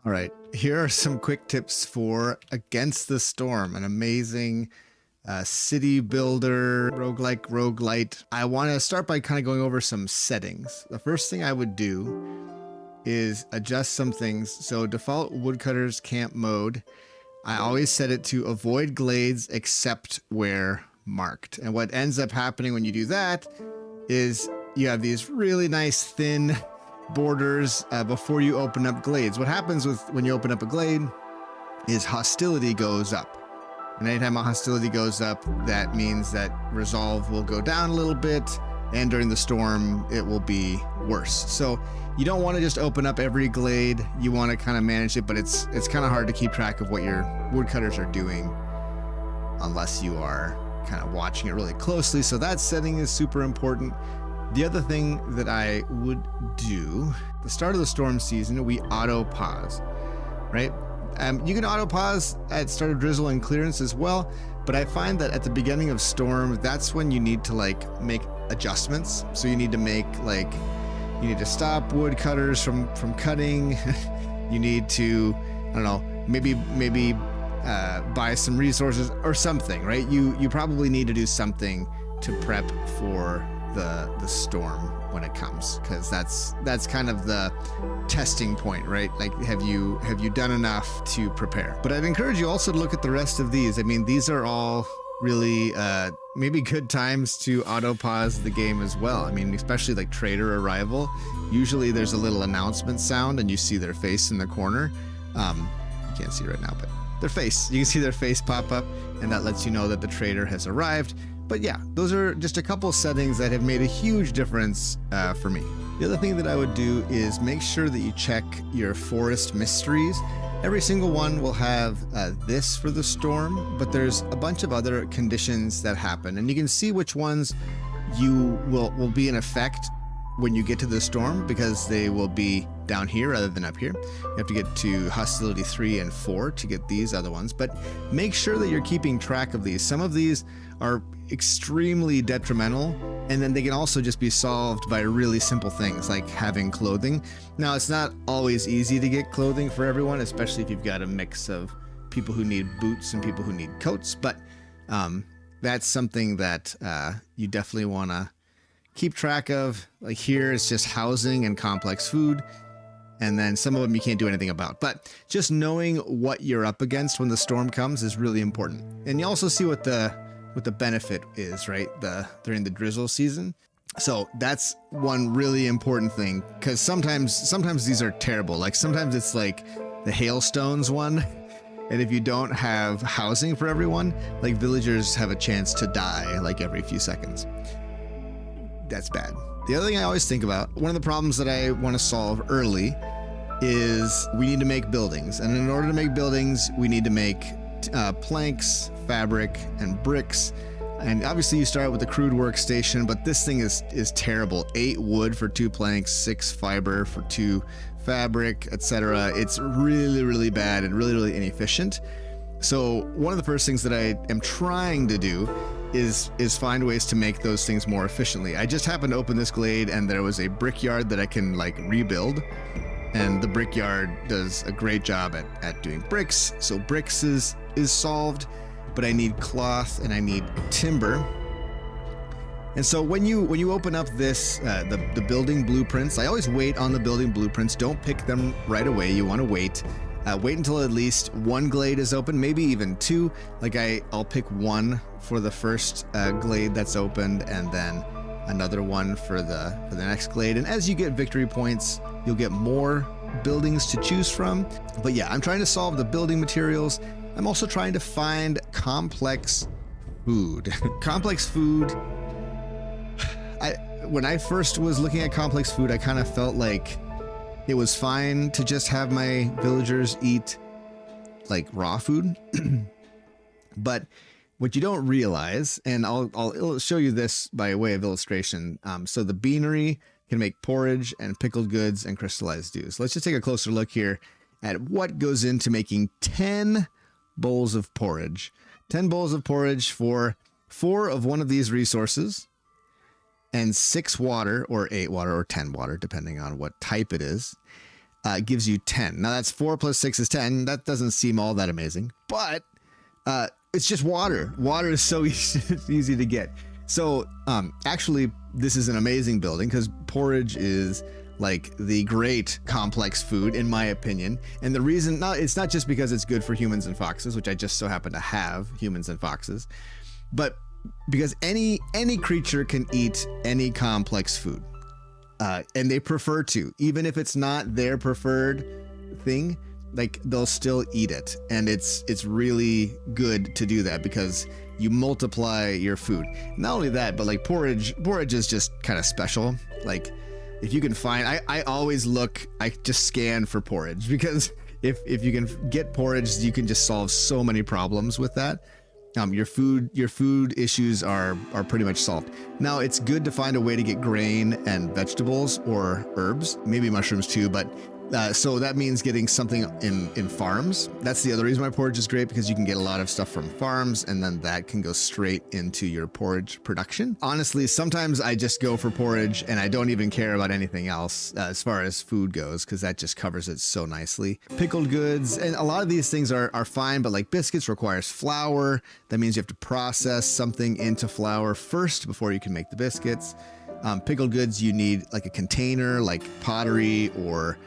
All right, here are some quick tips for Against the Storm, an amazing city builder, roguelite. I want to start by kind of going over some settings. The first thing I would do is adjust some things. So default woodcutter's camp mode, I always set it to avoid glades except where marked. And what ends up happening when you do that is you have these really nice thin borders before you open up glades. What happens when you open up a glade is hostility goes up. And anytime a hostility goes up, that means that resolve will go down a little bit, and during the storm, it will be worse. So you don't want to just open up every glade. You want to kind of manage it, but it's kind of hard to keep track of what your woodcutters are doing unless you are kind of watching it really closely. So that setting is super important. The other thing that I would do, the start of the storm season, we auto pause, right? You can auto pause at start of drizzle and clearance as well, but I find that at the beginning of storm, that's when you need to like make adjustments. So you need to make like, you need to stop woodcutters from cutting. You need to, I don't know, maybe buy some resources or something, right? You probably need to do something to prep for the storm when it comes, because that's kind of the testing point, right? Like, have you done enough to prepare? But I'd encourage you also to look at the rest of these. I mean, these are all really maybe good times to auto pause the game as well. I mean, especially like trader arrival, usually there's a little announcement sound and you see their face in the corner. You can't see it right now, but their face, you can see their face pop up, and that lets you know that the trader has arrived. But yeah, those are just a couple settings that have made a huge difference for me. The other thing that I would do is make sure that you check your forest mysteries. Every single one will have this for the storm, but there's a bunch of other conditions that happen, and you can see which ones you will be in effect when you get to the storm, because they will be down here rather than up here. You have to get to hostility 3 and 4 to get these other ones, but make sure that you're keeping track of these. Some of these are extremely detrimental, and then they can also just be solved by really simple things like having clothing. Now, it's not always easy to get clothing for everyone, especially if you've got a mix of people who need boots and people who need coats, but that's something that you definitely want to keep track of. Like here, it's just housing and complex food, and then some of them you can't do anything about. But just knowing what you're up against when the storm comes is really important. And you also see what the benefit is, right? During the drizzle season. So that's one really important thing, because sometimes these are terrible. Like sometimes it's like the hailstones one, and if you don't have housing for everyone, like villagers have a chance to die like every few seconds. That's bad. The other thing I always think about, one of the problems that I want to solve early is we need to make buildings. And in order to make buildings, we need to make planks, fabric, and bricks. And obviously you start with the crude workstation, but this thing is terrible. 8 wood for 2 planks, 6 fiber for 2 fabric, etc. It's really, really bad and really, really inefficient. So one of the first things that I am trying to do is find ways to make those things more efficiently. I just happened to open this glade and there was a brickyard that I can like rebuild, and the brickyard does a great job at doing bricks. So bricks is solved, but I need cloth and I need timber. And so when you open up this the building blueprints, I always wait on the building blueprints. Don't pick them right away. You want to wait. Wait until at least 1 glade is open, maybe even 2. Like I'll pick 1 for the first glade that's opened, and then another one for the next glade. And as you get victory points, you'll get more buildings to choose from. But yeah, I'm trying to solve the building materials. I'm also trying to find complex food. Complex food. When I first was looking at complex food, I kind of felt like it was fine to just have my villagers eat like raw food. But what you don't realize, and I'll show you this by way of illustration. So the beanery can make porridge and pickled goods and crystallized dew. So let's just take a closer look here at what goes into making 10 bowls of porridge. 10 bowls of porridge for 4 of one of these resources, and 6 water, or 8 water, or 10 water, depending on what type it is. gives you 10. Now that's 4 plus 6 is 10. That doesn't seem all that amazing, but it's just water. Water is so easy to get. So actually, this is an amazing building because porridge is like the great complex food, in my opinion. And the reason, it's not just because it's good for humans and foxes, which I just so happen to have humans and foxes, but because any creature can eat any complex food. And they prefer to, even if it's not their preferred thing, like they'll still eat it. And it's really good to do that because you multiply your food. Not only that, but like porridge is just kind of special. Like if you can find, I always look, I just scan for porridge because if you can get porridge, you can just solve so many problems with that. Your food issues are pretty much solved. Now it's good to find a way to get grain and vegetables or herbs, maybe mushrooms too, but so that means getting something in farms. That's the other reason why porridge is great, because you can get a lot of stuff from farms and then that can go straight into your porridge production. Honestly, sometimes I just go for porridge and I don't even care about anything else as far as food goes, because that just covers it so nicely. Pickled goods, and a lot of these things are fine, but like biscuits requires flour. That means you have to process something into flour first before you can make the biscuits. Pickled goods, you need like a container, like pottery or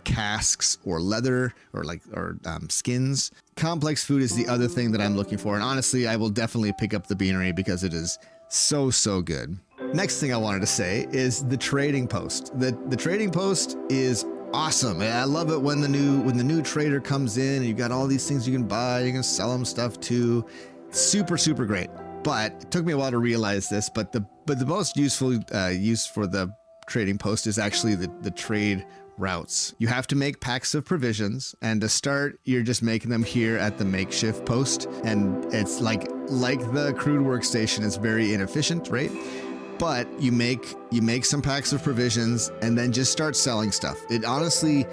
casks or leather or skins. Complex food is the other thing that I'm looking for. And honestly, I will definitely pick up the beanery because it is so good. Next thing I wanted to say is the trading post. The trading post is awesome. I love it when the new trader comes in and you've got all these things you can buy, you can sell them stuff too. Super great. But it took me a while to realize this, but the most useful use for the trading post is actually the trade routes. You have to make packs of provisions, and to start, you're just making them here at the makeshift post, and it's like the crude workstation is very inefficient, right? But you make some packs of provisions and then just start selling stuff. It honestly,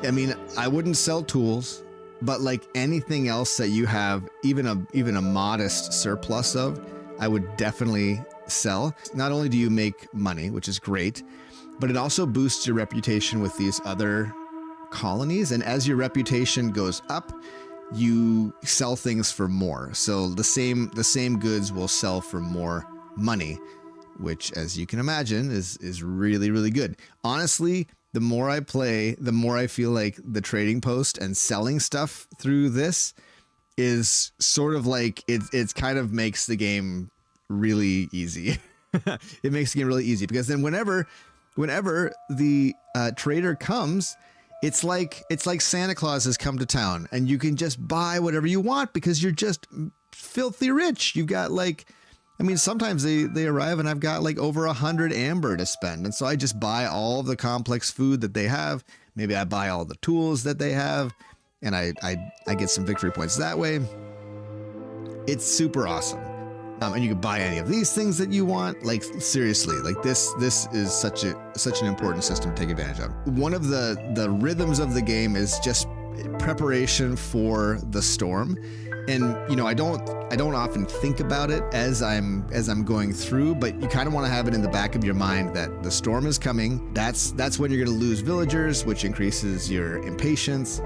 I mean, I wouldn't sell tools, but like anything else that you have, even a modest surplus of, I would definitely sell. Not only do you make money, which is great, but it also boosts your reputation with these other colonies. And as your reputation goes up, you sell things for more. So the same goods will sell for more money, which, as you can imagine, is really good. Honestly, the more I play, the more I feel like the trading post and selling stuff through this is sort of like it kind of makes the game really easy. It makes the game really easy because then whenever the trader comes, it's like Santa Claus has come to town and you can just buy whatever you want because you're just filthy rich. You've got like, I mean, sometimes they arrive and I've got like over 100 amber to spend. And so I just buy all of the complex food that they have. Maybe I buy all the tools that they have and I get some victory points that way. It's super awesome. And you can buy any of these things that you want. Like seriously, like this is such an important system to take advantage of. One of the rhythms of the game is just preparation for the storm. And you know, I don't often think about it as I'm going through, but you kind of want to have it in the back of your mind that the storm is coming. That's when you're going to lose villagers, which increases your impatience.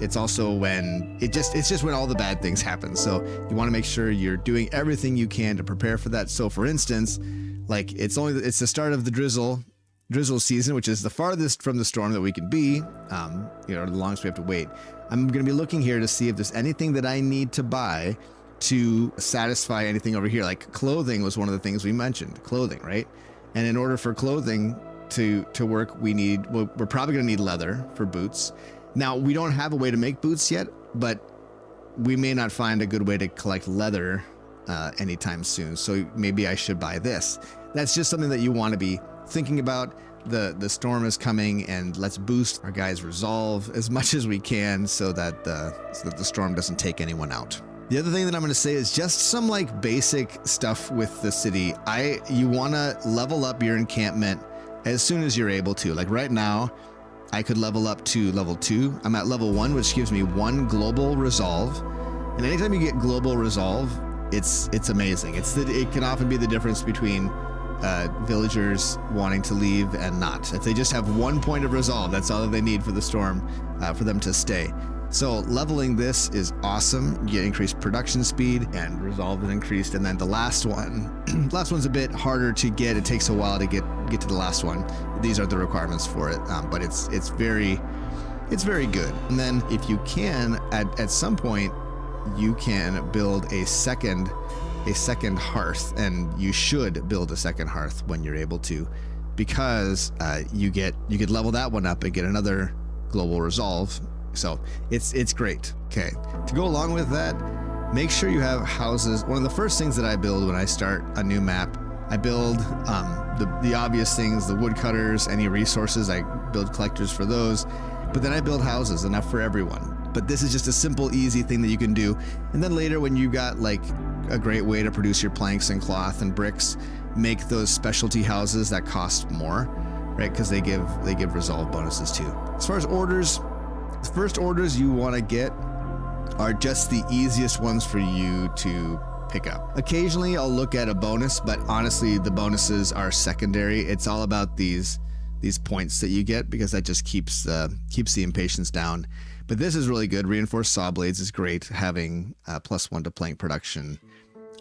It's also when it's just when all the bad things happen. So you want to make sure you're doing everything you can to prepare for that. So for instance, like it's the start of the drizzle season, which is the farthest from the storm that we can be, the longest we have to wait. I'm going to be looking here to see if there's anything that I need to buy to satisfy anything over here. Like clothing was one of the things we mentioned, clothing, right? And in order for clothing to work, we're probably going to need leather for boots. Now, we don't have a way to make boots yet, but we may not find a good way to collect leather anytime soon. So maybe I should buy this. That's just something that you want to be thinking about. The storm is coming, and let's boost our guys' resolve as much as we can so that the storm doesn't take anyone out. The other thing that I'm going to say is just some like basic stuff with the city. You want to level up your encampment as soon as you're able to. Like right now, I could level up to level 2. I'm at level 1, which gives me 1 global resolve. And anytime you get global resolve, it's amazing. It can often be the difference between villagers wanting to leave and not. If they just have 1 point of resolve, that's all that they need for the storm, for them to stay. So leveling this is awesome. You get increased production speed and resolve is increased. And then the last one, last one's a bit harder to get. It takes a while to get to the last one. These are the requirements for it, but it's very good. And then if you can, at some point, you can build a second hearth, and you should build a second hearth when you're able to, because you could level that one up and get another global resolve. So it's great. Okay, to go along with that, make sure you have houses. One of the first things that I build when I start a new map, I build the obvious things, the woodcutters, any resources. I build collectors for those, but then I build houses, enough for everyone. But this is just a simple, easy thing that you can do. And then later, when you got like a great way to produce your planks and cloth and bricks, make those specialty houses that cost more, right? Because they give resolve bonuses too. As far as orders, the first orders you want to get are just the easiest ones for you to pick up. Occasionally I'll look at a bonus, but honestly the bonuses are secondary. It's all about these points that you get, because that just keeps the impatience down. But this is really good. Reinforced saw blades is great. Having +1 to plank production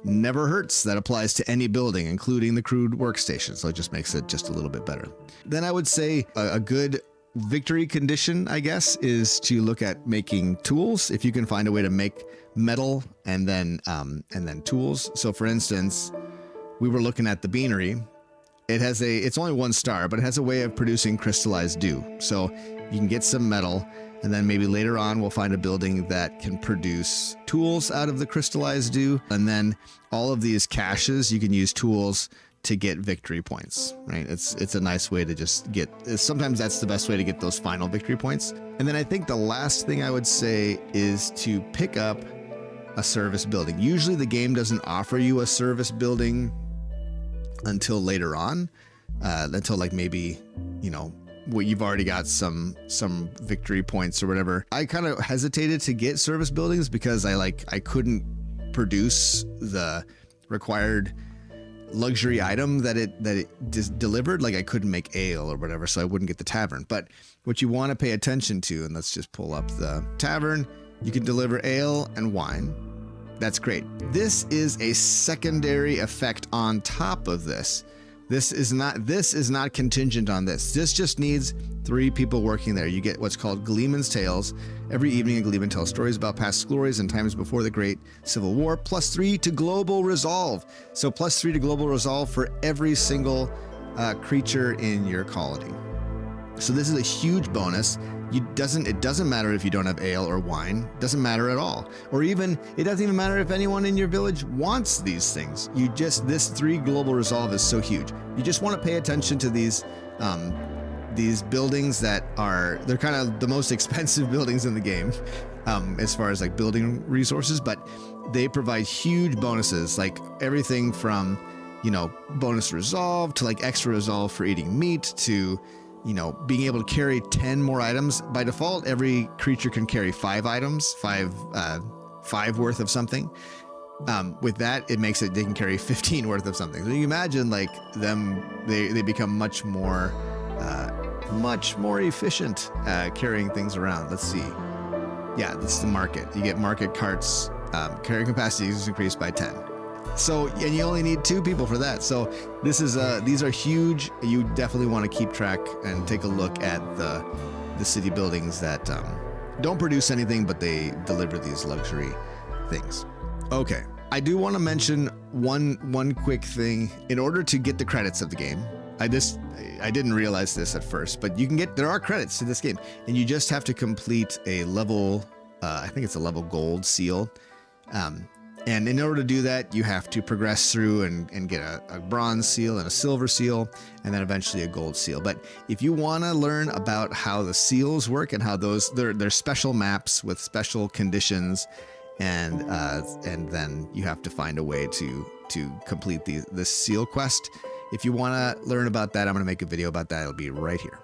never hurts. That applies to any building, including the crude workstation. So it just makes it just a little bit better. Then I would say a good victory condition, I guess, is to look at making tools. If you can find a way to make metal and then tools. So for instance, we were looking at the beanery. It's only 1 star, but it has a way of producing crystallized dew. So you can get some metal, and then maybe later on we'll find a building that can produce tools out of the crystallized dew. And then all of these caches, you can use tools to get victory points, right? It's a nice way to just get, sometimes that's the best way to get those final victory points. And then I think the last thing I would say is to pick up a service building. Usually the game doesn't offer you a service building until later on, until like maybe, you've already got some victory points or whatever. I kind of hesitated to get service buildings because I couldn't produce the required luxury item that it delivered. Like I couldn't make ale or whatever, so I wouldn't get the tavern. But what you want to pay attention to, and let's just pull up the tavern, you can deliver ale and wine. That's great. This is a secondary effect on top of this. This is not contingent on this. This just needs 3 people working there. You get what's called Gleeman's Tales. Every evening, a Gleeman tells stories about past glories and times before the Great Civil War. +3 to global resolve. So +3 to global resolve for every single creature in your colony. So this is a huge bonus. It doesn't matter if you don't have ale or wine. It doesn't matter at all. Or even, it doesn't even matter if anyone in your village wants these things. This 3 global resolve is so huge. You just want to pay attention to these buildings they're kind of the most expensive buildings in the game, as far as like building resources, but they provide huge bonuses, like everything from, bonus resolve to like extra resolve for eating meat to, being able to carry 10 more items. By default, every creature can carry 5 items, 5 worth of something. With that, it makes it, they can carry 15 worth of something. So you imagine like they become much more efficient carrying things around. Let's see. Yeah, this is the market. You get market carts. Carrying capacity is increased by 10. So, and you only need 2 people for that. So these are huge. You definitely want to keep track and take a look at the city buildings that don't produce anything, but they deliver these luxury things. Okay, I do want to mention one quick thing. In order to get the credits of the game, I didn't realize this at first, but there are credits to this game, and you just have to complete a level, I think it's a level gold seal. And in order to do that, you have to progress through and get a bronze seal and a silver seal, and then eventually a gold seal. But if you want to learn about how the seals work and how they're special maps with special conditions, and then you have to find a way to complete this seal quest. If you want to learn about that, I'm going to make a video about that. It'll be right here.